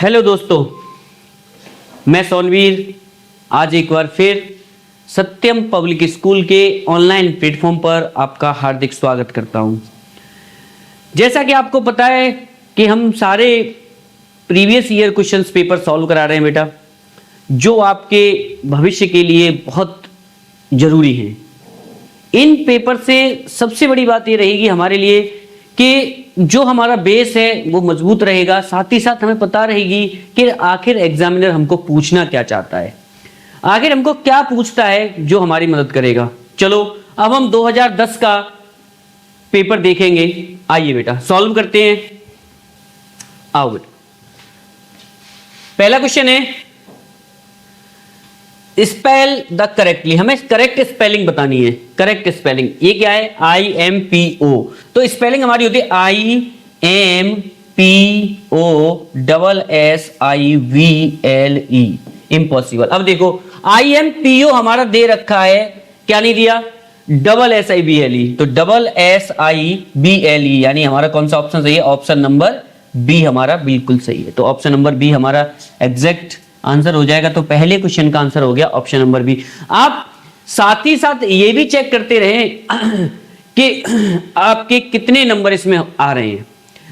Hello दोस्तों, मैं सोनवीर आज एक बार फिर सत्यम पब्लिक स्कूल के ऑनलाइन प्लेटफॉर्म पर आपका हार्दिक स्वागत करता हूं। जैसा कि आपको पता है कि हम सारे previous year questions paper solve करा रहे हैं बेटा, जो आपके भविष्य के लिए बहुत जरूरी हैं। इन पेपर से सबसे बड़ी बात ये रहेगी हमारे लिए कि जो हमारा बेस है वो मजबूत रहेगा, साथ ही साथ हमें पता रहेगी कि आखिर एग्जामिनर हमको पूछना क्या चाहता है, आखिर हमको क्या पूछता है जो हमारी मदद करेगा। चलो अब हम 2010 का पेपर देखेंगे। आइए बेटा सॉल्व करते हैं। आओ बेटा, पहला क्वेश्चन है स्पेल द करेक्टली। हमें करेक्ट स्पेलिंग बतानी है। करेक्ट स्पेलिंग ये क्या है? IMPO। तो स्पेलिंग हमारी होती है IMPOSSIVLE। इम्पॉसिबल। अब देखो IMPO हमारा दे रखा है, क्या नहीं दिया? SSIVLE। तो SSIVLE यानी हमारा कौन सा ऑप्शन सही है? ऑप्शन नंबर बी हमारा बिल्कुल सही है। तो ऑप्शन नंबर बी हमारा एग्जैक्ट आंसर हो जाएगा। तो पहले क्वेश्चन का आंसर हो गया ऑप्शन नंबर बी। आप साथ ही साथ ये भी चेक करते रहे कि आपके कितने नंबर इसमें आ रहे हैं।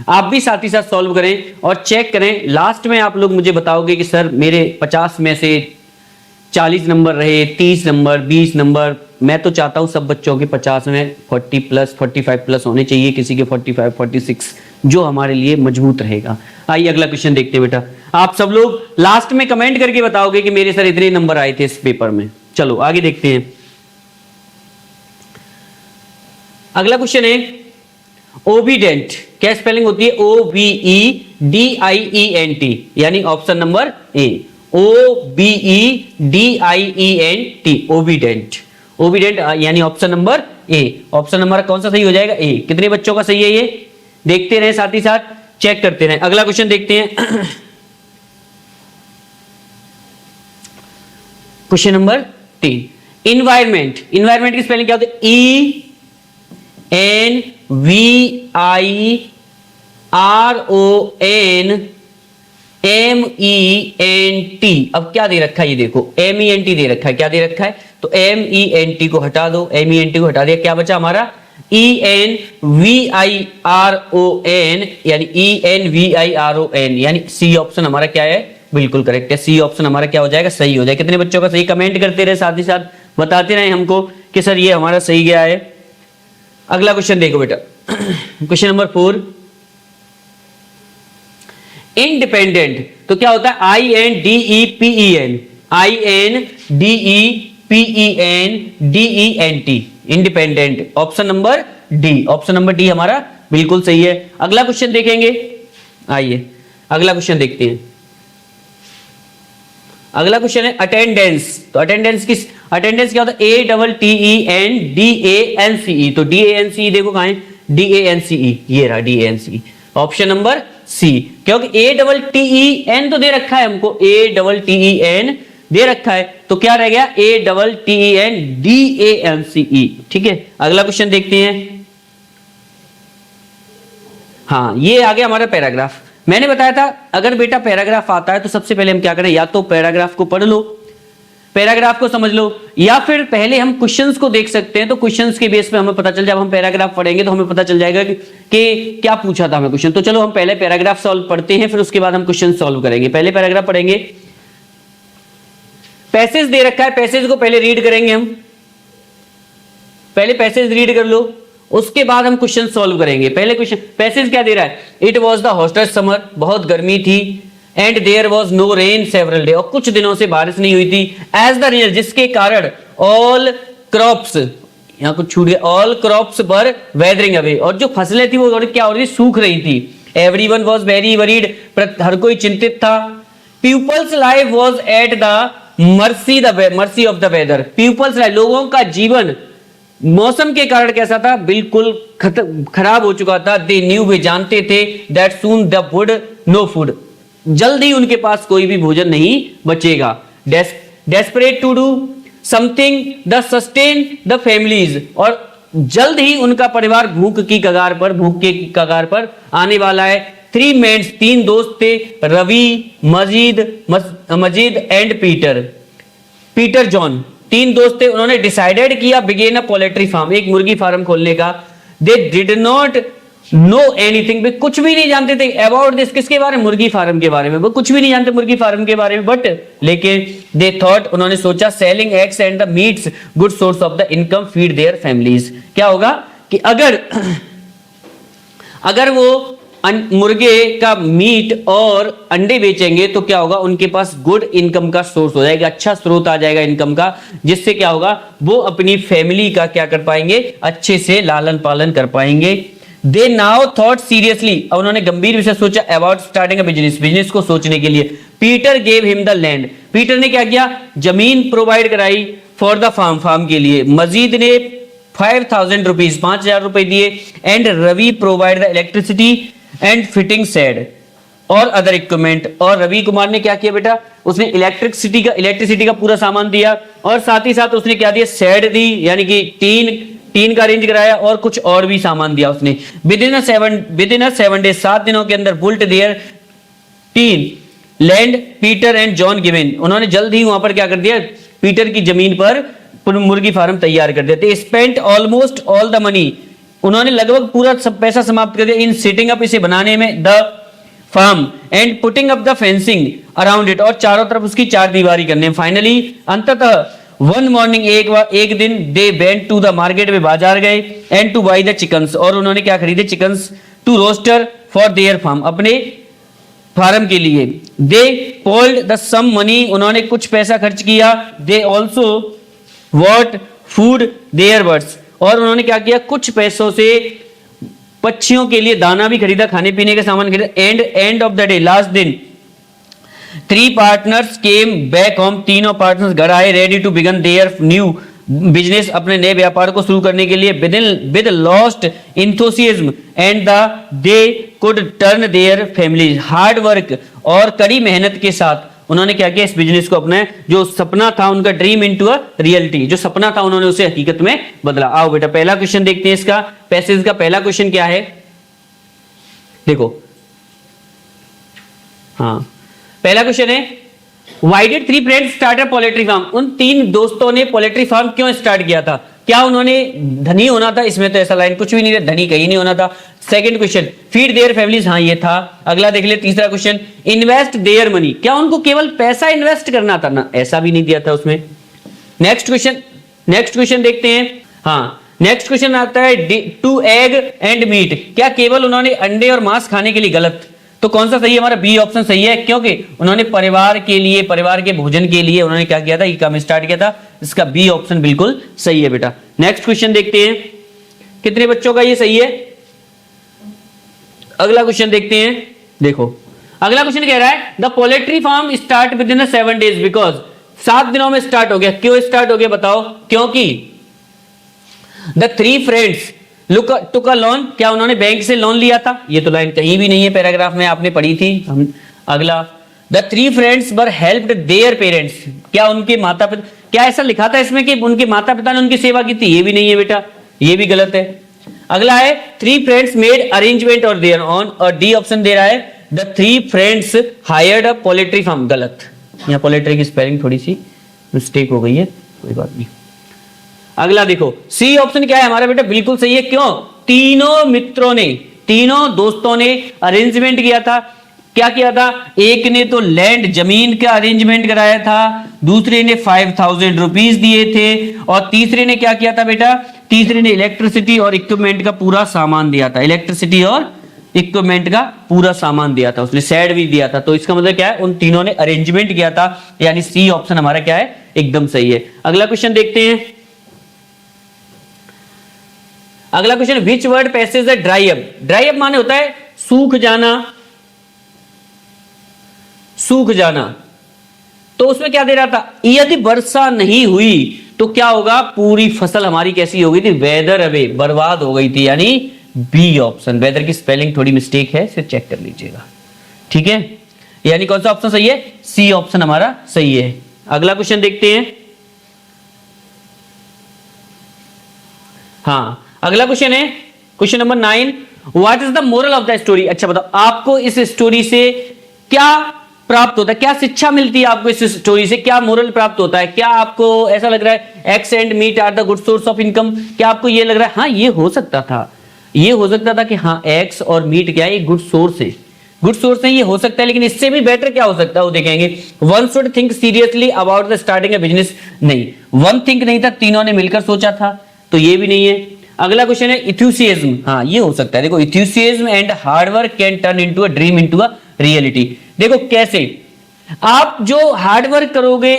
आप भी साथ ही साथ सॉल्व करें और चेक करें। लास्ट में आप लोग मुझे बताओगे कि सर मेरे 50 में से 40 नंबर रहे, 30 नंबर, 20 नंबर। मैं तो चाहता हूं सब बच्चों के 50 में 40 प्लस 45 प्लस होने चाहिए, किसी के 45 46, जो हमारे लिए मजबूत रहेगा। आइए अगला क्वेश्चन देखते हैं बेटा। आप सब लोग लास्ट में कमेंट करके बताओगे कि मेरे सर इतने नंबर आए थे इस पेपर में। चलो आगे देखते हैं। अगला क्वेश्चन है ओबीडेंट। क्या स्पेलिंग होती है? OBEDIENT यानी option number A. OBEDIENT obedient. Obedient यानी option number A. Option number कौन सा सही हो जाएगा? ए। कितने बच्चों का सही है ये? देखते रहे, साथ ही साथ चेक करते रहे। अगला क्वेश्चन देखते हैं। Question number 3 environment. इन्वायरमेंट की स्पेलिंग क्या होती है? ENVIRONMENT। अब क्या दे रखा है? ये देखो MENT दे रखा है। क्या दे रखा है? तो MENT को हटा दो। MENT को हटा दिया, क्या बचा हमारा? ENVIRON यानी ENVIRON यानी सी ऑप्शन हमारा क्या है? बिल्कुल करेक्ट है। सी ऑप्शन हमारा क्या हो जाएगा? सही हो जाएगा। कितने बच्चों का सही? कमेंट करते रहे, साथ ही साथ बताते रहे हमको कि सर ये हमारा सही गया है। अगला क्वेश्चन देखो बेटा। Question number 4 independent. तो क्या होता है? INDEPENDEPENDENT independent. Option number D. Option number D हमारा बिल्कुल सही है। अगला क्वेश्चन देखेंगे। आइए अगला क्वेश्चन देखते हैं। अगला क्वेश्चन है अटेंडेंस। तो अटेंडेंस क्या होता है? ATTENDANCE। तो DANCE देखो कहां है? DANCE ये रहा DANCE। ऑप्शन नंबर सी। क्योंकि ATTEN तो दे रखा है हमको, ATTEN दे रखा है, तो क्या रह गया? ATTENDANCE। ठीक है, अगला क्वेश्चन देखते हैं। हाँ, ये आ गया हमारा पैराग्राफ। मैंने बताया था अगर बेटा पैराग्राफ आता है तो सबसे पहले हम क्या करें? या तो पैराग्राफ को पढ़ लो, पैराग्राफ को समझ लो, या फिर पहले हम क्वेश्चंस को देख सकते हैं। तो क्वेश्चंस के बेस पे हमें पता चल जाए, जब हम पैराग्राफ पढ़ेंगे तो हमें पता चल जाएगा कि क्या पूछा था हमें क्वेश्चन। तो चलो हम पहले पैराग्राफ सॉल्व पढ़ते हैं, फिर उसके बाद हम क्वेश्चन सॉल्व करेंगे। पहले पैराग्राफ पढ़ेंगे। पैसेज दे रखा है, पैसेज को पहले रीड करेंगे हम। पहले पैसेज रीड कर लो, उसके बाद हम क्वेश्चन सॉल्व करेंगे। पहले क्वेश्चन पैसेज क्या दे रहा है? It was the hottest summer. बहुत गर्मी थी। And there was no rain several day. और कुछ दिनों से बारिश नहीं हुई थी। एज द रिजल्ट जिसके कारण ऑल क्रॉप्स, यहां कुछ छूट गया, ऑल क्रॉप्स वर वेदरिंग अवे। और जो फसलें थी वो क्या हो रही? सूख रही थी। Everyone was very worried. हर कोई चिंतित था। People's life was at the mercy of the weather. People's life लोगों का जीवन मौसम के कारण कैसा था? बिल्कुल खराब हो चुका था। दे न्यू वे जानते थे that soon they would no food जल्द ही उनके पास कोई भी भोजन नहीं बचेगा। Desperate to do something the sustain the families और जल्द ही उनका परिवार भूख के कगार पर आने वाला है। 3 मेंस, 3 दोस्त थे, रवि, मजीद एंड पीटर जॉन, 3 दोस्त थे। उन्होंने डिसाइडेड किया बिगेन अ पोल्ट्री फार्म, एक मुर्गी फार्म खोलने का। They did not know anything, वे कुछ भी नहीं जानते थे अबाउट दिस, किसके बारे में, मुर्गी फार्म के बारे में, वो कुछ भी नहीं जानते मुर्गी फार्म के बारे में। बट लेकिन दे थॉट, उन्होंने सोचा selling eggs and the meets good source of the income feed their families. क्या होगा कि अगर वो मुर्गे का मीट और अंडे बेचेंगे तो क्या होगा, उनके पास गुड इनकम का सोर्स हो जाएगा, अच्छा स्रोत आ जाएगा इनकम का, जिससे क्या होगा, वो अपनी फैमिली का क्या कर पाएंगे, अच्छे से लालन पालन कर पाएंगे। दे नाउ थॉट सीरियसली, अब उन्होंने गंभीर विषय सोचा अबाउट स्टार्टिंग अ बिजनेस को सोचने के लिए। Peter gave him the land, Peter ने क्या किया, जमीन प्रोवाइड कराई फॉर द फार्म के लिए। मजीद ने 5,000 रुपीज, 5,000 रुपए दिए। And Ravi provide the electricity and fitting shed और अदर इक्विपमेंट, और रवि कुमार ने क्या किया बेटा, उसने इलेक्ट्रिसिटी का पूरा सामान दिया, और साथ ही साथ उसने क्या दिया, शेड दी, यानी कि टीन का अरेंज कराया, और कुछ और भी सामान दिया उसने। विद इन 7 डेज, 7 दिनों के अंदर built their tin land Peter and John given, उन्होंने जल्द ही वहां पर क्या कर दिया, पीटर की जमीन पर मुर्गी फार्म तैयार कर दिया। Spent almost all the money, उन्होंने लगभग पूरा सब पैसा समाप्त कर दिया इन सेटिंग अप, इसे बनाने में, the farm and putting up the fencing around it, और चारों तरफ उसकी चार दीवारी करने। फाइनली अंततः वन मॉर्निंग, एक दिन they went to the market, में बाजार गए, and to buy the chickens, और उन्होंने क्या खरीदे, chickens, two rooster for their farm, अपने फार्म के लिए। They pooled the some money, उन्होंने कुछ पैसा खर्च किया। They also bought food their birds, और उन्होंने क्या किया, कुछ पैसों से पक्षियों के लिए दाना भी खरीदा, खाने पीने के सामान खरीदा। End of the day, last दिन, 3 पार्टनर्स केम बैक होम, तीनों पार्टनर्स घर आए, ready to begin their new business, अपने नए व्यापार को शुरू करने के लिए। With lost enthusiasm and they could turn their family, hard work और कड़ी मेहनत के साथ उन्होंने क्या किया, इस बिजनेस को अपने, जो सपना था उनका, ड्रीम इनटू अ रियलिटी, जो सपना था उन्होंने उसे हकीकत में बदला। आओ बेटा पहला क्वेश्चन देखते हैं, इसका पैसेज का पहला क्वेश्चन क्या है, देखो। हाँ, पहला क्वेश्चन है, why did 3 friends start a poultry farm, उन 3 दोस्तों ने पोल्ट्री फार्म क्यों स्टार्ट किया था, क्या उन्होंने धनी होना था, इसमें तो ऐसा लाइन कुछ भी नहीं है, धनी कहीं नहीं होना था। Second question, feed their families, हाँ ये था। अगला देख ले, तीसरा क्वेश्चन, इन्वेस्ट देयर मनी, क्या उनको केवल पैसा इन्वेस्ट करना था ना, ऐसा भी नहीं दिया था उसमें। नेक्स्ट क्वेश्चन देखते हैं। हाँ, नेक्स्ट क्वेश्चन आता है, टू एग एंड मीट, क्या केवल उन्होंने अंडे और मांस खाने के लिए, गलत। तो कौन सा सही है, हमारा बी ऑप्शन सही है, क्योंकि उन्होंने परिवार के लिए, परिवार के भोजन के लिए उन्होंने क्या किया था, ये काम स्टार्ट किया था। इसका बी ऑप्शन बिल्कुल सही है बेटा। नेक्स्ट क्वेश्चन देखते हैं, कितने बच्चों का ये सही है। अगला क्वेश्चन देखते हैं, देखो अगला क्वेश्चन कह रहा है, the poultry farm start within 7 days, because 7 दिनों में स्टार्ट हो गया। क्यों स्टार्ट हो गया बताओ, क्योंकि the 3 friends took a loan, क्या उन्होंने बैंक से लोन लिया था, ये तो लाइन कहीं भी नहीं है पैराग्राफ में, आपने पढ़ी थी। अगला, the 3 friends were helped their parents, क्या उनके माता पिता, क्या ऐसा लिखा था इसमें कि उनके माता पिता ने उनकी सेवा की थी, ये भी नहीं है बेटा, ये भी गलत है। अगला है, 3 फ्रेंड्स मेड अरेंजमेंट और देयर ऑन, और डी ऑप्शन दे रहा है, the 3 friends hired a poultry farm, गलत। यहाँ पोल्ट्री की स्पेलिंग थोड़ी सी मिस्टेक हो गई है, कोई बात नहीं। अगला देखो, सी ऑप्शन क्या है हमारा बेटा, बिल्कुल सही है। क्यों, तीनों दोस्तों ने अरेंजमेंट किया था। क्या किया था, एक ने तो लैंड, जमीन का अरेंजमेंट कराया था, दूसरे ने 5,000 रुपीज दिए थे, और तीसरे ने क्या किया था बेटा, तीसरे ने इलेक्ट्रिसिटी और इक्विपमेंट का पूरा सामान दिया था, इलेक्ट्रिसिटी और इक्विपमेंट का पूरा सामान दिया था, उसने शेड भी दिया था। तो इसका मतलब क्या है, उन तीनों ने अरेंजमेंट किया था, यानी सी ऑप्शन हमारा क्या है, एकदम सही है। अगला क्वेश्चन देखते हैं। अगला question, which word passage dry up, dry up माने होता है सूख जाना, सूख जाना। तो उसमें क्या दे रहा था, यदि वर्षा नहीं हुई तो क्या होगा, पूरी फसल हमारी कैसी हो गई थी, वेदर अवे, बर्बाद हो गई थी, यानी बी ऑप्शन। वेदर की स्पेलिंग थोड़ी मिस्टेक है, इसे चेक कर लीजिएगा, ठीक है। यानी कौन सा ऑप्शन सही है, सी ऑप्शन हमारा सही है। अगला क्वेश्चन देखते हैं। हाँ, अगला क्वेश्चन है question number 9, what is the moral of the story? अच्छा बताओ आपको इस स्टोरी से क्या प्राप्त होता है, क्या शिक्षा मिलती है आपको इस स्टोरी से, क्या मोरल प्राप्त होता है? क्या आपको ऐसा लग रहा है eggs and meat are the good source of income? क्या आपको ये लग रहा है हाँ ये हो सकता था, ये हो सकता था कि हाँ एक्स और मीट क्या है, एक गुड सोर्स है, गुड सोर्स है, ये हो सकता है, लेकिन इससे भी बेटर क्या हो सकता है वो देखेंगे। One should think seriously about the starting A business, नहीं वन थिंक नहीं था, तीनों ने मिलकर सोचा था, तो ये भी नहीं है। अगला क्वेश्चन है इथ्यूसिज्म, हाँ ये हो सकता है। देखो enthusiasm and hard work can turn into a dream into a reality. देखो कैसे आप जो हार्डवर्क करोगे,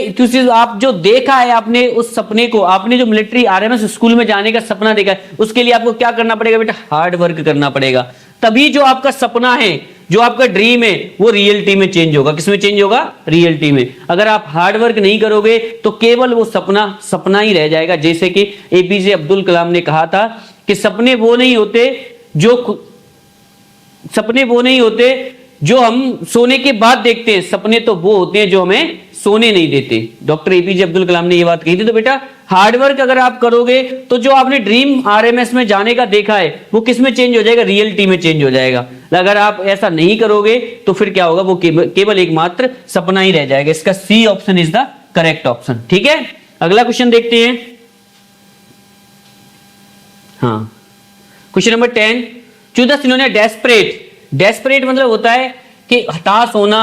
आप जो देखा है आपने उस सपने को, आपने जो मिलिट्री आरएमएस स्कूल में जाने का सपना देखा है, उसके लिए आपको क्या करना पड़ेगा बेटा? हार्डवर्क करना पड़ेगा। तभी जो आपका सपना है, जो आपका ड्रीम है, वो रियलिटी में चेंज होगा। किसमें चेंज होगा? रियलिटी में। अगर आप हार्डवर्क नहीं करोगे तो केवल वो सपना सपना ही रह जाएगा। जैसे कि एपीजे अब्दुल कलाम ने कहा था कि सपने वो नहीं होते जो हम सोने के बाद देखते हैं, सपने तो वो होते हैं जो हमें सोने नहीं देते। डॉक्टर एपीजे अब्दुल कलाम ने ये बात कही थी। तो बेटा हार्डवर्क अगर आप करोगे तो जो आपने ड्रीम आरएमएस में जाने का देखा है वो किस में चेंज हो जाएगा? रियलिटी में चेंज हो जाएगा। अगर आप ऐसा नहीं करोगे तो फिर क्या होगा? वो केवल एकमात्र सपना ही रह जाएगा। इसका C option is the correct option. ठीक है, अगला क्वेश्चन देखते हैं। हाँ, question number 10, choose the synonym desperate. Desperate मतलब होता है कि हताश होना,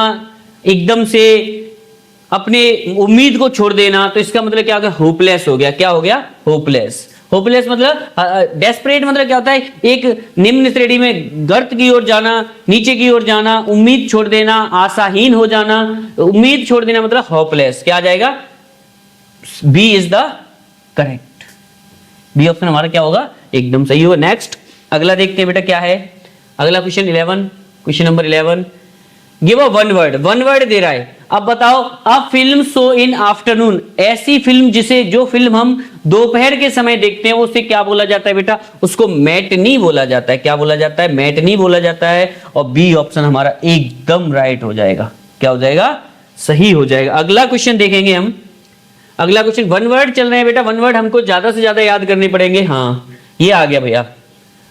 एकदम से अपने उम्मीद को छोड़ देना। तो इसका मतलब क्या हो गया? होपलेस हो गया। क्या हो गया? होपलेस। होपलेस मतलब डेस्परेट मतलब क्या होता है? एक निम्न श्रेणी में गर्त की ओर जाना, नीचे की ओर जाना, उम्मीद छोड़ देना, आशाहीन हो जाना। उम्मीद छोड़ देना मतलब होपलेस। क्या आ जाएगा? B is the correct. B option हमारा क्या होगा? एकदम सही होगा। नेक्स्ट अगला देखते हैं बेटा क्या है। अगला question 11, question number 11, give a one word. One word दे रहा है। अब बताओ, a film show in afternoon, ऐसी फिल्म जो फिल्म हम दोपहर के समय देखते हैं उसे क्या बोला जाता है बेटा? उसको मैटनी बोला जाता है। क्या बोला जाता है? मैटनी बोला जाता है। और बी ऑप्शन हमारा एकदम राइट हो जाएगा। क्या हो जाएगा? सही हो जाएगा। अगला क्वेश्चन देखेंगे हम। अगला क्वेश्चन वन वर्ड चल रहे हैं बेटा। वन वर्ड हमको ज्यादा से ज्यादा याद करने पड़ेंगे। हाँ ये आ गया भैया।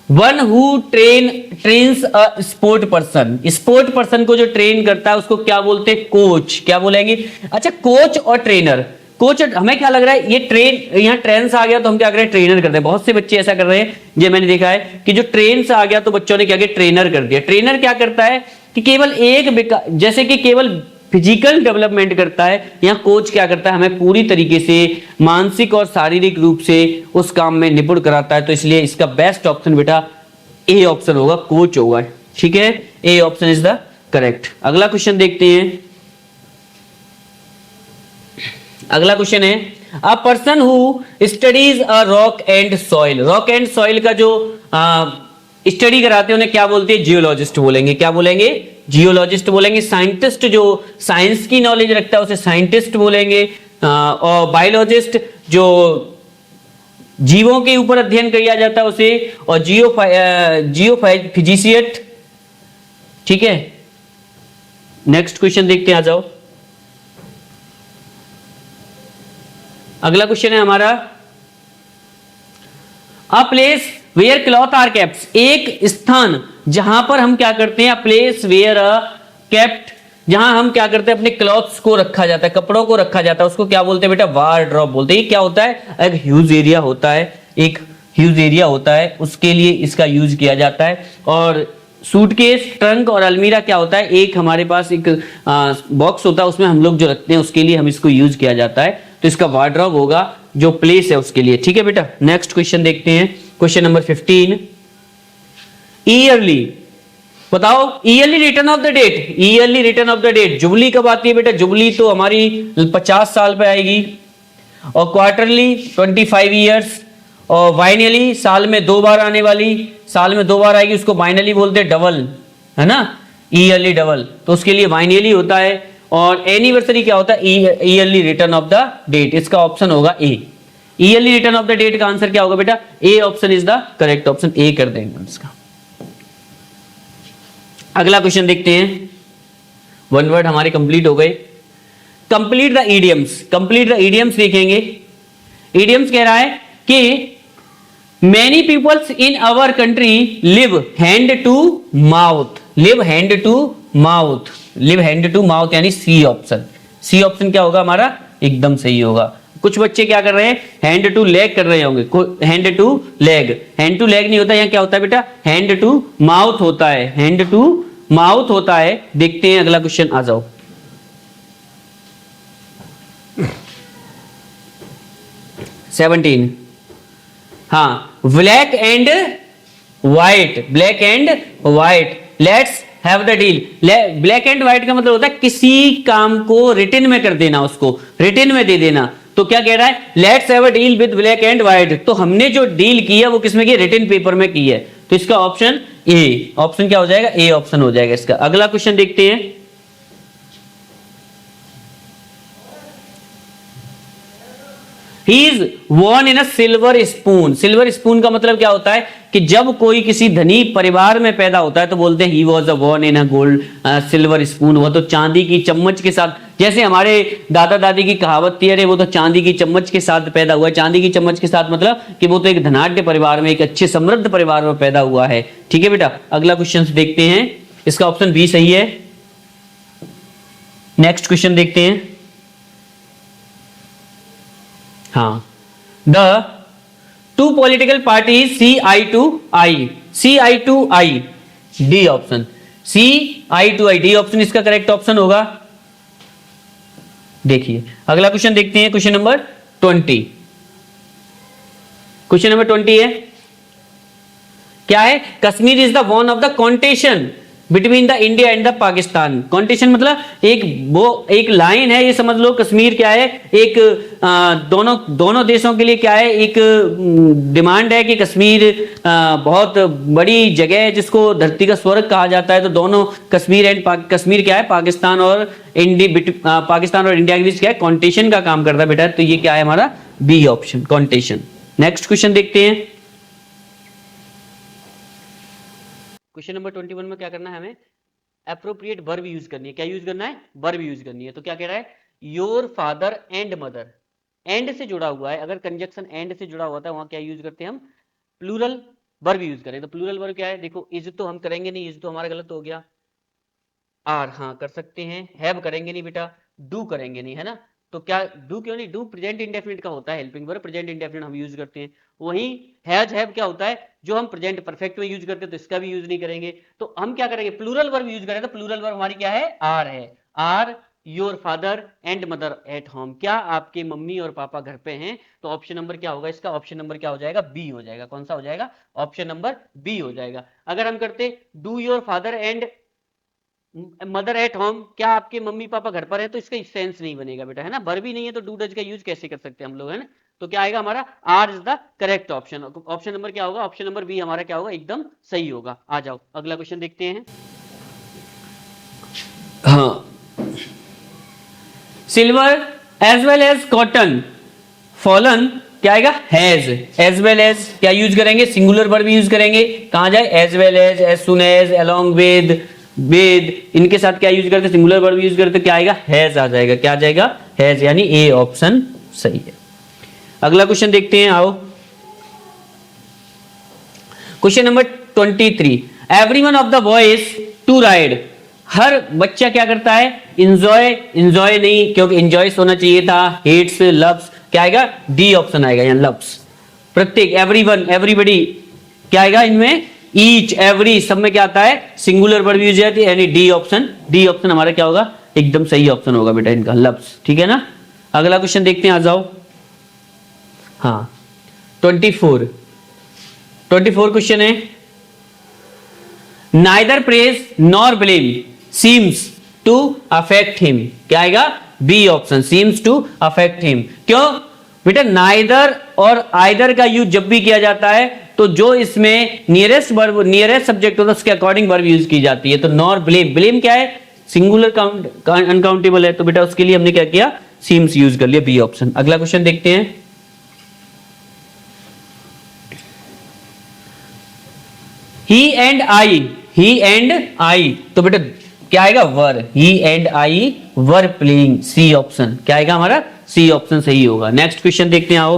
One who trains a sport person. Sport person को जो ट्रेन करता है उसको क्या बोलते हैं? कोच। क्या बोलेंगे? अच्छा, कोच और ट्रेनर। कोच, हमें क्या लग रहा है ये ट्रेन, यहाँ ट्रेन से आ गया तो हम क्या कर रहे हैं? ट्रेनर करते हैं। बहुत से बच्चे ऐसा कर रहे हैं, ये मैंने देखा है कि जो ट्रेन से आ गया तो बच्चों ने क्या किया? ट्रेनर कर दिया। ट्रेनर क्या करता है कि केवल जैसे कि केवल फिजिकल डेवलपमेंट करता है, यहाँ कोच क्या करता है? हमें पूरी तरीके से मानसिक और शारीरिक रूप से उस काम में निपुण कराता है। तो इसलिए इसका बेस्ट ऑप्शन बेटा ए ऑप्शन होगा, कोच होगा। ठीक है, ए ऑप्शन इज द करेक्ट। अगला क्वेश्चन देखते हैं। अगला क्वेश्चन है, a person who studies a rock and soil. Rock and soil का जो स्टडी कराते हैं उन्हें क्या बोलते हैं? जियोलॉजिस्ट बोलेंगे। क्या बोलेंगे? जियोलॉजिस्ट बोलेंगे। साइंटिस्ट जो साइंस की नॉलेज रखता है उसे साइंटिस्ट बोलेंगे। और बायोलॉजिस्ट जो जीवों के ऊपर अध्ययन किया जाता है उसे, और जियोफिजिसिस्ट। ठीक है, नेक्स्ट क्वेश्चन देखते हैं, आ जाओ। अगला क्वेश्चन है हमारा, a place where cloth are kept. एक स्थान जहां पर हम क्या करते हैं? प्लेस वेयर केप्ट, जहां हम क्या करते हैं? अपने क्लॉथ्स को रखा जाता है, कपड़ों को रखा जाता है, उसको क्या बोलते हैं बेटा? वार्डरोब बोलते हैं। ये क्या होता है? एक ह्यूज एरिया होता है, एक ह्यूज एरिया होता है, उसके लिए इसका यूज किया जाता है। और सूटकेस, ट्रंक और अलमीरा क्या होता है? एक हमारे पास एक बॉक्स होता है, उसमें हम लोग जो रखते हैं उसके लिए हम इसको यूज किया जाता है। तो इसका वार्डरोब होगा, जो प्लेस है उसके लिए। ठीक है बेटा, नेक्स्ट क्वेश्चन देखते हैं। Question number 15, yearly. बताओ, yearly return of the date. Yearly return of the date, jubilee कब आती है बेटा? जुबली तो हमारी 50 साल पे आएगी। और क्वार्टरली 25 ईयर्स। और बाइनली साल में 2 बार आने वाली, साल में 2 बार आएगी, उसको बाइनली बोलते हैं, डबल है ना, ईयरली डबल, तो उसके लिए बाइनली होता है। और एनिवर्सरी क्या होता है? Yearly return of the date. इसका ऑप्शन होगा A. Yearly return of the date का आंसर क्या होगा बेटा? A option is the correct option. A कर देंगे इसका। अगला क्वेश्चन देखते हैं। वन वर्ड हमारे कंप्लीट हो गए। Complete the idioms. Complete the idioms देखेंगे। इडियम्स कह रहा है कि Many peoples in our country live hand to mouth. Live hand to mouth. Live hand to mouth यानी सी ऑप्शन. सी ऑप्शन क्या होगा हमारा? एकदम सही होगा. कुछ बच्चे क्या कर रहे हैं? हैंड टू लेग कर रहे होंगे. Hand to leg. Hand to leg नहीं होता. यहाँ क्या होता है बेटा? हैंड टू माउथ होता है. हैंड टू माउथ होता है. देखते हैं अगला क्वेश्चन. आ जाओ. 17. हाँ, black and white. Black and white. Let's have the deal. Black and white का मतलब होता है किसी काम को रिटन में कर देना, उसको रिटन में दे देना. तो क्या कह रहा है? Let's have a deal with black and white. तो हमने जो डील की है वो किसमें की? रिटन पेपर में की है. तो इसका ऑप्शन ए. ऑप्शन क्या हो जाएगा? ए ऑप्शन हो जाएगा इसका. अगला क्वेश्चन देखते हैं. He is born in a silver spoon. Silver spoon का मतलब क्या होता है कि जब कोई किसी धनी परिवार में पैदा होता है तो बोलते हैं he was born in a gold silver spoon. वो तो चांदी की चम्मच के साथ, जैसे हमारे दादा दादी की कहावत थी, अरे वो तो चांदी की चम्मच के साथ पैदा हुआ है. चांदी की चम्मच के साथ मतलब कि वो तो एक धनाढ्य परिवार में, एक अच्छे समृद्ध परिवार में पैदा हुआ है. ठीक है बेटा. अगला क्वेश्चन देखते हैं. इसका ऑप्शन बी सही है. नेक्स्ट क्वेश्चन देखते हैं. हाँ, the two political party CI2I. CI2I. D option. CI2I. D option इसका करेक्ट ऑप्शन होगा. देखिए अगला क्वेश्चन देखते हैं. Question number 20. क्वेश्चन नंबर 20 है. क्या है? Kashmir is the one of the कॉन्टेशन between the India and the Pakistan. कॉन्टेशन मतलब एक लाइन है, ये समझ लो. कश्मीर क्या है? एक दोनों देशों के लिए क्या है? एक डिमांड है कि कश्मीर बहुत बड़ी जगह है जिसको धरती का स्वर्ग कहा जाता है. तो दोनों कश्मीर क्या है? पाकिस्तान और इंडिया के बीच क्या है? कॉन्टेशन का काम करता है बेटा. तो ये क्या है हमारा? बी ऑप्शन, कॉन्टेशन. नेक्स्ट क्वेश्चन देखते हैं. क्वेश्चन नंबर 21 में क्या करना है हमें? एप्रोप्रिएट वर्ब यूज करनी है. क्या यूज करना है? वर्ब यूज करनी है. तो क्या कह रहा है? Your father and mother. And से जुड़ा हुआ है. अगर कंजक्शन एंड से जुड़ा होता है वहां क्या यूज करते हैं हम? प्लूरल वर्ब यूज करें. तो प्लूरल वर्ब क्या है? देखो, इज तो हम करेंगे नहीं, इज तो हमारा गलत हो गया. आर हाँ कर सकते हैं. हैव करेंगे नहीं बेटा. डू करेंगे नहीं, है ना. तो क्या डू क्यों नहीं? डू प्रेजेंट इंडेफिनिट का होता है. हेल्पिंग वर्ब प्रेजेंट इंडेफिनिट हम यूज करते हैं. वहीं हैज हैव क्या होता है? जो हम प्रेजेंट परफेक्ट में यूज करते हैं, तो इसका भी यूज नहीं करेंगे. तो हम क्या करेंगे? प्लूरल वर्ब यूज करें. तो प्लूरल वर्ब हमारी क्या है? आर है. Are your father and mother at home. क्या आपके मम्मी और पापा घर पे हैं? तो ऑप्शन नंबर क्या होगा इसका? ऑप्शन नंबर क्या हो जाएगा? बी हो जाएगा. कौन सा हो जाएगा? ऑप्शन नंबर बी हो जाएगा. अगर हम करते do your father and mother at home, क्या आपके मम्मी पापा घर पर है, तो इसका सेंस नहीं बनेगा बेटा, है ना. वर्ब ही नहीं है तो डू डज का यूज कैसे कर सकते हैं हम लोग, है ना. तो क्या आएगा हमारा? Are is the correct option. Option number क्या होगा? ऑप्शन नंबर बी हमारा क्या होगा? एकदम सही होगा. आ जाओ अगला क्वेश्चन देखते हैं. हाँ, silver as well as cotton fallen क्या आएगा? हैज. एज वेल एज क्या यूज करेंगे? सिंगुलर वर्ब यूज करेंगे. कहां जाए? As well as soon as, along with, इनके साथ क्या यूज करते? सिंगुलर वर्ब यूज करते. क्या आएगा? हैज आ जाएगा. क्या आ जाएगा? हैज. यानी ए ऑप्शन सही है. अगला क्वेश्चन देखते हैं. आओ, question number 23. Everyone of the boys to ride. हर बच्चा क्या करता है? इंजॉय. इंजॉय नहीं, क्योंकि इंजॉयस होना चाहिए था. Hates, loves. क्या आएगा? डी ऑप्शन आएगा. यहाँ लव्स. प्रत्येक, एवरीवन, एवरीबॉडी. क्या आएगा इनमें? ईच, एवरी, सब में क्या आता है? सिंगुलर वर्ब यूज जाती है. यानी डी ऑप्शन. डी ऑप्शन हमारा क्या होगा? एकदम सही ऑप्शन होगा बेटा इनका, लव्स. ठीक है ना. अगला क्वेश्चन देखते हैं. आ जाओ. हाँ, 24 क्वेश्चन है. Neither praise nor blame seems to affect him. क्या आएगा? B option. Seems to affect him. क्यों बेटा? नाइदर और आइदर का यूज जब भी किया जाता है तो जो इसमें नियरेस्ट वर्ब, नियरेस्ट सब्जेक्ट होता है उसके अकॉर्डिंग वर्ब यूज की जाती है. तो नॉर ब्लेम. ब्लेम क्या है? सिंगुलर काउंट अनकाउंटेबल है. तो बेटा उसके लिए हमने क्या किया? सीम्स यूज कर लिया. B option. अगला क्वेश्चन देखते हैं. He and I. He and I. तो बेटा क्या आएगा? Were. He and I were playing. C option. क्या आएगा हमारा? सी ऑप्शन सही होगा. नेक्स्ट क्वेश्चन देखते हैं. आओ,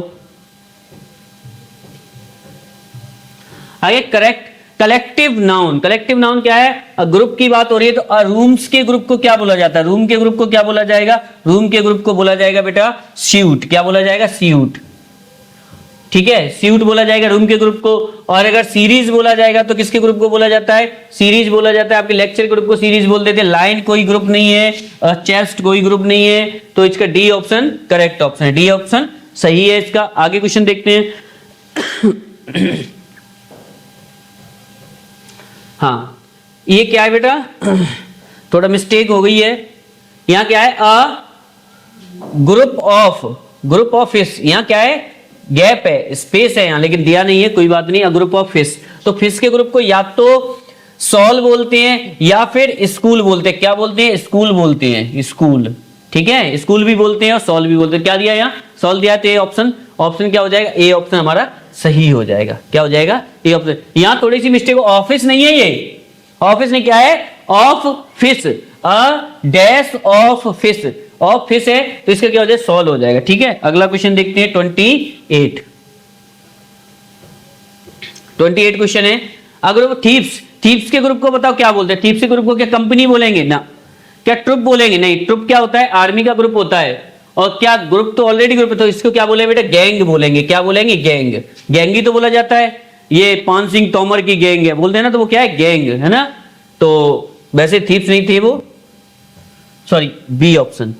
आगे correct collective noun, collective noun क्या है, ग्रुप की बात हो रही है तो रूम्स के ग्रुप को क्या बोला जाता है, रूम के ग्रुप को क्या बोला जाएगा, रूम के ग्रुप को बोला जाएगा बेटा स्यूट, क्या बोला जाएगा स्यूट, ठीक है स्यूट बोला जाएगा रूम के ग्रुप को। और अगर सीरीज बोला जाएगा तो किसके ग्रुप को बोला जाता है, सीरीज बोला जाता है, आपके लेक्चर ग्रुप को सीरीज बोल देते हैं। लाइन कोई ग्रुप नहीं है, चेस्ट कोई ग्रुप नहीं है, तो इसका डी ऑप्शन करेक्ट ऑप्शन है, डी ऑप्शन सही है इसका। आगे क्वेश्चन देखते हैं। हाँ ये क्या है बेटा, थोड़ा मिस्टेक हो गई है, यहां क्या है अ ग्रुप ऑफ फिश, यहां क्या है गैप है, स्पेस है यहां लेकिन दिया नहीं है, कोई बात नहीं, अ ग्रुप ऑफ फिश। तो फिश के ग्रुप को या तो सॉल बोलते हैं या फिर स्कूल बोलते हैं, क्या बोलते हैं स्कूल बोलते हैं, स्कूल, ठीक है स्कूल भी बोलते हैं और सॉल भी बोलते हैं। क्या दिया यहाँ सॉल दिया, तो ए ऑप्शन, ऑप्शन क्या हो जाएगा, ए ऑप्शन हमारा सही हो जाएगा, क्या हो जाएगा ए ऑप्शन। यहां थोड़ी सी मिस्टेक, ऑफिस नहीं है ये, ऑफिस नहीं, क्या है of fish, a dash of fish, of fish है तो इसका क्या हो जाएगा सॉल्व हो जाएगा, ठीक है। अगला क्वेश्चन देखते हैं 28 क्वेश्चन है। अगर थीप्स, थीप्स के ग्रुप को बताओ क्या बोलते हैं, थीप्स के ग्रुप को क्या कंपनी बोलेंगे ना, क्या ट्रुप बोलेंगे, नहीं ट्रुप क्या होता है आर्मी का ग्रुप होता है, और क्या ग्रुप तो ऑलरेडी ग्रुप है तो इसको क्या बोलेंगे बेटा गैंग बोलेंगे, क्या बोलेंगे गैंग, गैंगी तो बोला जाता है, ये पान सिंह तोमर की गैंग है बोलते हैं ना, तो वो क्या है गैंग है ना, तो वैसे थीप्स नहीं थे वो, sorry B option,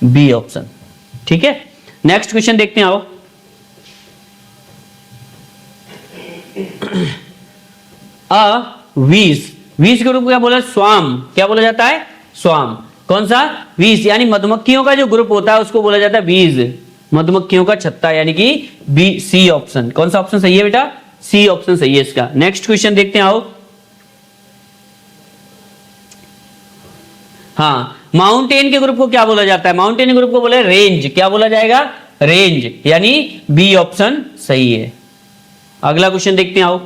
B option, ठीक है। नेक्स्ट क्वेश्चन देखते हैं आओ। वीस, वीस के ग्रुप को क्या बोला स्वाम, क्या बोला जाता है स्वाम, कौन सा वीस, यानी मधुमक्खियों का जो ग्रुप होता है उसको बोला जाता है बीज, मधुमक्खियों का छत्ता, यानी कि बी, सी ऑप्शन, कौन सा ऑप्शन सही है बेटा, सी ऑप्शन सही है इसका। नेक्स्ट क्वेश्चन देखते हैं आओ। हाँ माउंटेन के ग्रुप को क्या बोला जाता है, माउंटेन के ग्रुप को बोला रेंज, क्या बोला जाएगा रेंज, यानी बी ऑप्शन सही है। अगला क्वेश्चन देखते हैं आओ।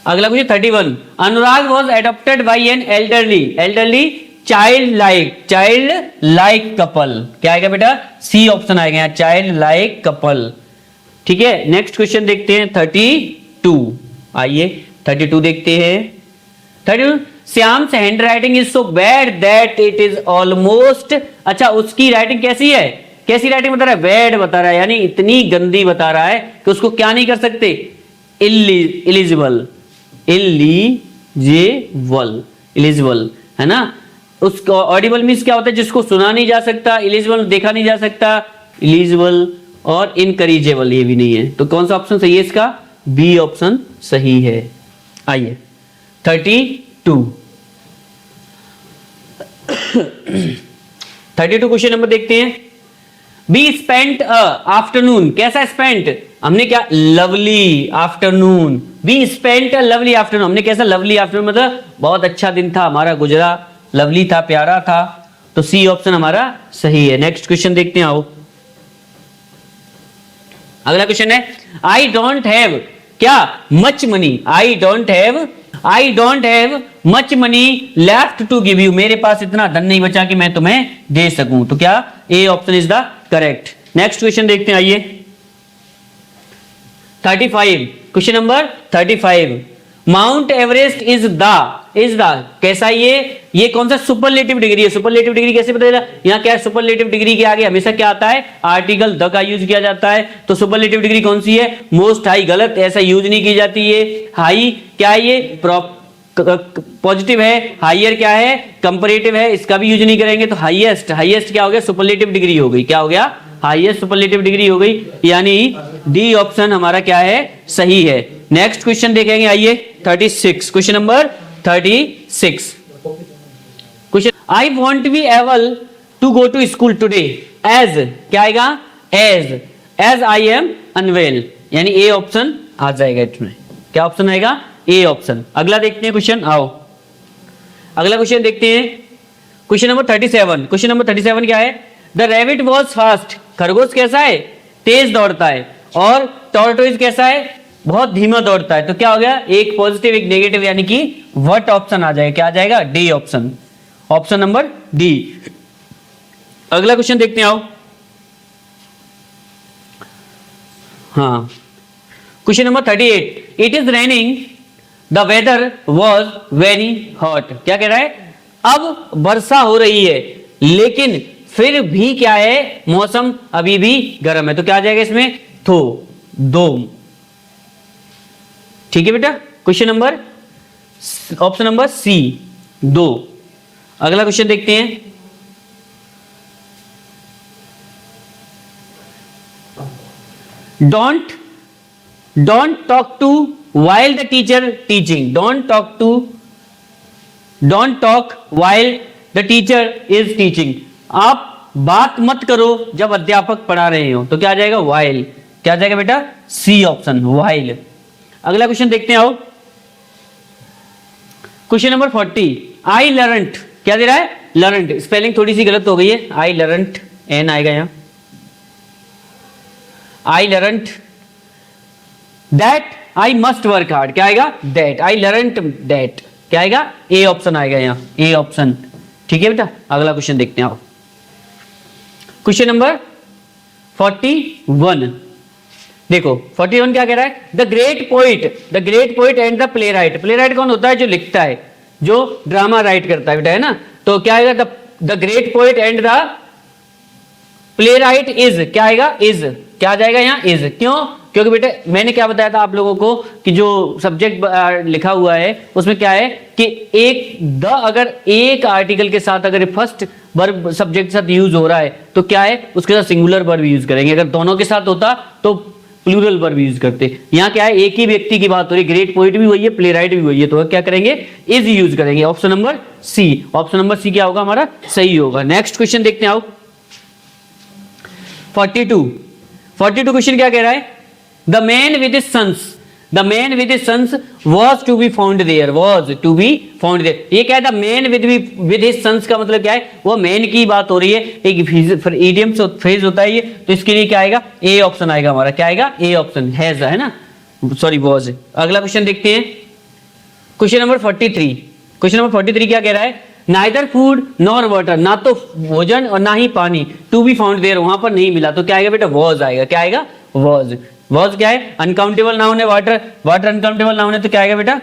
अगला question 31, Anurag was adopted by an elderly child like couple, क्या आएगा बेटा सी ऑप्शन आएगा यहाँ चाइल्ड लाइक कपल, ठीक है। नेक्स्ट क्वेश्चन देखते हैं 32, आइए 32 देखते हैं। 32, Shyam's hand writing is so bad that it is almost, अच्छा उसकी राइटिंग कैसी है, कैसी राइटिंग बता रहा है, बैड बता रहा है, यानी इतनी गंदी बता रहा है कि उसको क्या नहीं कर सकते, इलिजिबल, इलिजिबल है ना, उसको ऑडिबल मींस क्या होता है जिसको सुना नहीं जा सकता, इलिजिबल देखा नहीं जा सकता, इलिजिबल और इनकरीजेबल ये भी नहीं है, तो कौन सा ऑप्शन सही है इसका, बी ऑप्शन सही है। आइए 32 क्वेश्चन नंबर देखते हैं। बी स्पेंट आफ्टरनून, कैसा स्पेंट, हमने क्या lovely afternoon, be spent a lovely afternoon, हमने कैसा लवली आफ्टरनून मतलब बहुत अच्छा दिन था हमारा गुजरा, लवली था प्यारा था, तो सी ऑप्शन हमारा सही है। नेक्स्ट क्वेश्चन देखते हैं आओ। अगला क्वेश्चन है आई डोंट हैव क्या much money, I don't have much money left to give you, मेरे पास इतना धन नहीं बचा कि मैं तुम्हें दे सकूं, तो क्या ए option is the correct. Next question देखते हैं आइए 35, question number 35, mount Everest is the कैसा, ये कौन सा सुपरलेटिव डिग्री है, सुपरलेटिव डिग्री कैसे पता चला, यहाँ क्या है सुपरलेटिव डिग्री के आगे हमेशा क्या आता है आर्टिकल द का यूज किया जाता है, तो सुपरलेटिव डिग्री कौन सी है, मोस्ट हाई, गलत, ऐसा यूज नहीं की जाती है। हाई क्या है ये पॉजिटिव है, हाइयर क्या है कंपैरेटिव है, इसका भी यूज नहीं करेंगे, तो हाईएस्ट, हाईएस्ट क्या हो गया सुपरलेटिव डिग्री हो गई, क्या हो गया हाईएस्ट सुपरलेटिव डिग्री हो गई, यानी डी ऑप्शन हमारा क्या है सही है। नेक्स्ट क्वेश्चन देखेंगे आइए 36, question number 36, question I want be able to go to school today as, क्या आएगा एज आई एम अनवेल, यानी ए ऑप्शन आ जाएगा इसमें, क्या ऑप्शन आएगा ए ऑप्शन। अगला देखते हैं क्वेश्चन आओ, अगला क्वेश्चन देखते हैं क्वेश्चन नंबर 37, क्वेश्चन नंबर 37 क्या है, द रैबिट वॉज फास्ट, खरगोश कैसा है तेज दौड़ता है, और टॉर्टोइज कैसा है बहुत धीमा दौड़ता है, तो क्या हो गया एक पॉजिटिव एक नेगेटिव, यानी कि व्हाट ऑप्शन आ जाएगा, क्या आ जाएगा D option, option number D. अगला क्वेश्चन देखते हैं आओ। हाँ, question number 38, it is raining the weather was very hot. क्या कह रहा है, अब वर्षा हो रही है लेकिन फिर भी क्या है, मौसम अभी भी गर्म है। तो क्या आ जाएगा इसमें, थो, दो। ठीक है बेटा, question number, option number C, दो। अगला क्वेश्चन देखते हैं। Don't talk to while the teacher teaching. Don't talk while the teacher is teaching. आप बात मत करो जब अध्यापक पढ़ा रहे हो। तो क्या आ जाएगा, while। क्या आ जाएगा बेटा, सी ऑप्शन, while। अगला क्वेश्चन देखते हैं आओ। क्वेश्चन नंबर 40, आई लर्नट। क्या दे रहा है, लर्नट। स्पेलिंग थोड़ी सी गलत हो गई है, आई लर्नट, एन आएगा यहां। I learnt that I must work hard. क्या आएगा, दैट। I learnt that. क्या आएगा, ए ऑप्शन आएगा यहां, ए ऑप्शन। ठीक है बेटा, अगला क्वेश्चन देखते हैं आओ। क्वेश्चन नंबर 41 देखो, 41 क्या कह रहा है, the great poet and the play right. Play right कौन होता है, जो लिखता है, जो ड्रामा राइट करता है बेटा, है ना। तो क्या आएगा, the great poet and the play right is. क्या आएगा, इज। क्या आ जाएगा यहाँ, इज। क्यों, क्योंकि बेटे मैंने क्या बताया था आप लोगों को कि जो सब्जेक्ट लिखा हुआ है उसमें क्या है कि एक द, अगर एक आर्टिकल के साथ अगर फर्स्ट वर्ब सब्जेक्ट के साथ यूज हो रहा है तो क्या है, उसके साथ सिंगुलर वर्ब यूज करेंगे। अगर दोनों के साथ होता तो प्लूरल वर्ब यूज करते। यहाँ क्या है, एक ही व्यक्ति की बात हो रही है, ग्रेट पोइट भी वही है, प्ले राइट भी वही है, तो क्या करेंगे, इज यूज करेंगे। Option number C, option number C क्या होगा हमारा, सही होगा। नेक्स्ट क्वेश्चन देखते हैं आओ। 42 क्वेश्चन क्या कह रहा है, the man with his sons was to be found there, was to be found there। ये क्या है, the man with his sons का मतलब क्या है, वो मैन की बात हो रही है, एक इडियम फ्रेज होता है ये, तो इसके लिए क्या आएगा, ए ऑप्शन आएगा हमारा। क्या आएगा, ए ऑप्शन, हैज, है ना, सॉरी was। अगला क्वेश्चन देखते हैं, क्वेश्चन नंबर 43। क्वेश्चन नंबर 43 क्या कह रहा है, नाइदर फूड नॉर वाटर, ना तो भोजन और ना ही पानी, टू बी फाउंड देयर, वहां पर नहीं मिला। तो क्या आएगा बेटा, वॉज आएगा। क्या आएगा, वॉज। वॉज क्या है, अनकाउंटेबल नाउन है, वाटर अनकाउंटेबल नाउन है, तो क्या आएगा बेटा,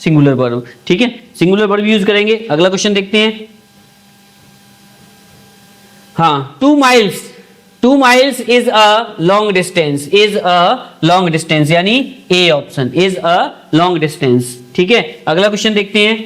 सिंगुलर वर्ब। ठीक है, सिंगुलर वर्ब यूज करेंगे। अगला क्वेश्चन देखते हैं। हाँ, 2 miles is a long distance, यानी A option, is a long distance. ठीक है, अगला क्वेश्चन देखते हैं,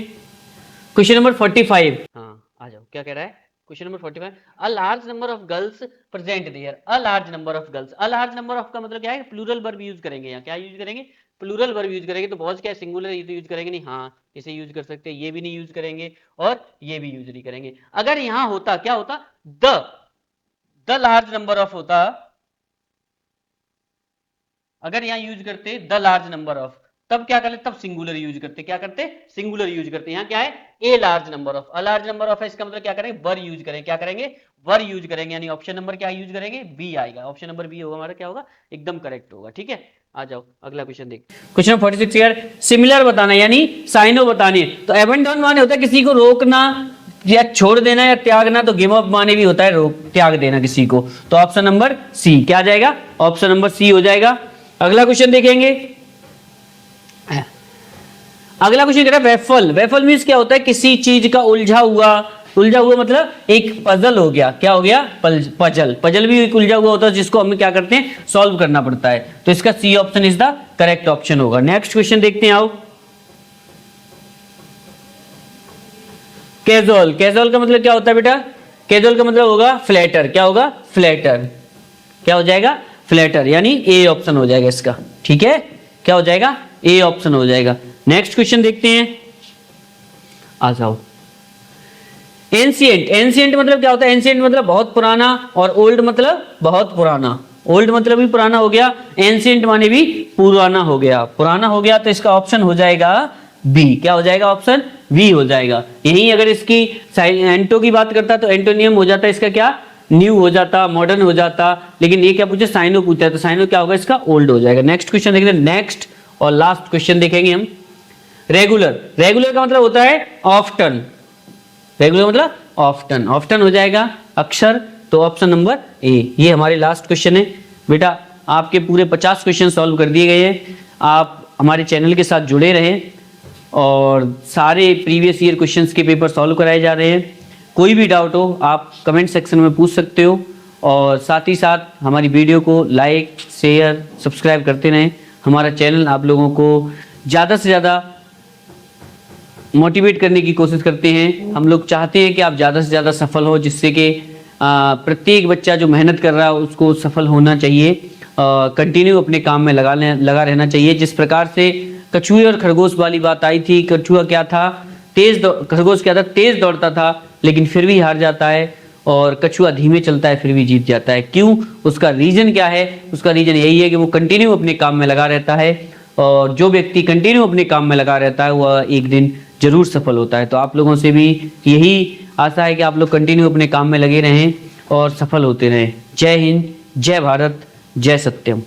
क्वेश्चन नंबर 45। हाँ, आ जाओ, क्या कह रहा है, question number 45, a large number of girls present there. A large number of girls, a large number of का मतलब क्या है, प्लूरल वर्ब यूज करेंगे। यहाँ क्या यूज करेंगे, प्लूरल वर्ब यूज करेंगे। तो बहुत क्या है, सिंगुलर ये तो यूज करेंगे नहीं, हाँ इसे यूज कर सकते हैं, ये भी नहीं यूज करेंगे और ये भी यूज नहीं करेंगे। अगर यहाँ होता, क्या होता, द लार्ज नंबर ऑफ होता, अगर यहाँ यूज करते द लार्ज नंबर ऑफ, तब क्या करते, तब सिंगुलर यूज करते। क्या करते, सिंगुलर यूज करते। यहाँ क्या है, a large number of, a large number of है, इसका मतलब क्या करेंगे, वर यूज करेंगे। क्या करेंगे, वर यूज करेंगे, यानी ऑप्शन नंबर क्या यूज करेंगे, बी आएगा। ऑप्शन नंबर बी होगा हमारा, क्या होगा, एकदम करेक्ट होगा। ठीक है, आ जाओ अगला क्वेश्चन देख। क्वेश्चन नंबर 46 यार, सिमिलर बताना यानी साइनो बतानी है। तो एबंडन माने होता है किसी को रोकना या छोड़ देना या त्यागना, तो गिव अप माने भी होता है रोक, त्याग देना किसी को। तो ऑप्शन नंबर सी क्या आ जाएगा, ऑप्शन नंबर सी हो जाएगा। अगला क्वेश्चन देखेंगे। अगला क्वेश्चन कह रहा है वेफल मींस क्या होता है, किसी चीज का उलझा हुआ मतलब एक पजल हो गया। क्या हो गया, पजल भी एक उलझा हुआ होता है जिसको हम क्या करते हैं, सॉल्व करना पड़ता है। तो इसका C option is the correct option होगा। नेक्स्ट क्वेश्चन देखते हैं आओ। कैजुअल का मतलब क्या होता है बेटा, कैजुअल का मतलब होगा फ्लैटर। क्या होगा, फ्लैटर। क्या हो जाएगा, फ्लैटर, यानी ए ऑप्शन हो जाएगा इसका। ठीक है, क्या हो जाएगा, ए ऑप्शन हो जाएगा। नेक्स्ट क्वेश्चन देखते हैं, आ जाओ। एंशिएंट मतलब क्या होता है, एंशिएंट मतलब बहुत पुराना, और ओल्ड मतलब बहुत पुराना। ओल्ड मतलब भी पुराना हो गया, एंशिएंट माने भी पुराना हो गया। पुराना हो गया तो इसका ऑप्शन हो जाएगा बी। क्या हो जाएगा, ऑप्शन बी हो जाएगा। यही अगर इसकी एंटो की बात करता तो एंटोनियम हो जाता, इसका क्या, न्यू हो जाता, मॉडर्न हो जाता। लेकिन ये क्या पूछे, साइनो पूछा है, तो साइनो क्या होगा, इसका ओल्ड हो जाएगा। नेक्स्ट क्वेश्चन देखते हैं, नेक्स्ट और लास्ट क्वेश्चन देखेंगे हम। रेगुलर का मतलब होता है ऑफ्टन। रेगुलर मतलब ऑफ्टन हो जाएगा। अक्सर तो ऑप्शन नंबर ए। ये हमारे लास्ट क्वेश्चन है बेटा। आपके पूरे 50 क्वेश्चन सॉल्व कर दिए गए हैं। आप हमारे चैनल के साथ जुड़े रहें और सारे प्रीवियस ईयर क्वेश्चंस के पेपर सॉल्व कराए जा रहे हैं। कोई भी डाउट हो आप कमेंट सेक्शन में पूछ सकते हो और साथ ही साथ हमारी वीडियो को लाइक शेयर सब्सक्राइब करते रहें। हमारा चैनल आप लोगों को ज़्यादा से ज़्यादा मोटिवेट करने की कोशिश करते हैं। हम लोग चाहते हैं कि आप ज़्यादा से ज़्यादा सफल हो, जिससे कि प्रत्येक बच्चा जो मेहनत कर रहा है उसको सफल होना चाहिए, कंटिन्यू अपने काम में लगा रहना चाहिए। जिस प्रकार से कछुए और खरगोश वाली बात आई थी, खरगोश क्या था, तेज दौड़ता था लेकिन फिर भी हार जाता है, और कछुआ धीमे चलता है फिर भी जीत जाता है। क्यों? उसका रीजन क्या है? उसका रीजन यही है कि वो कंटिन्यू अपने काम में लगा रहता है, और जो व्यक्ति कंटिन्यू अपने काम में लगा रहता है वह एक दिन जरूर सफल होता है। तो आप लोगों से भी यही आशा है कि आप लोग कंटिन्यू अपने काम में लगे रहें और सफल होते रहें। जय हिंद, जय भारत, जय सत्यम।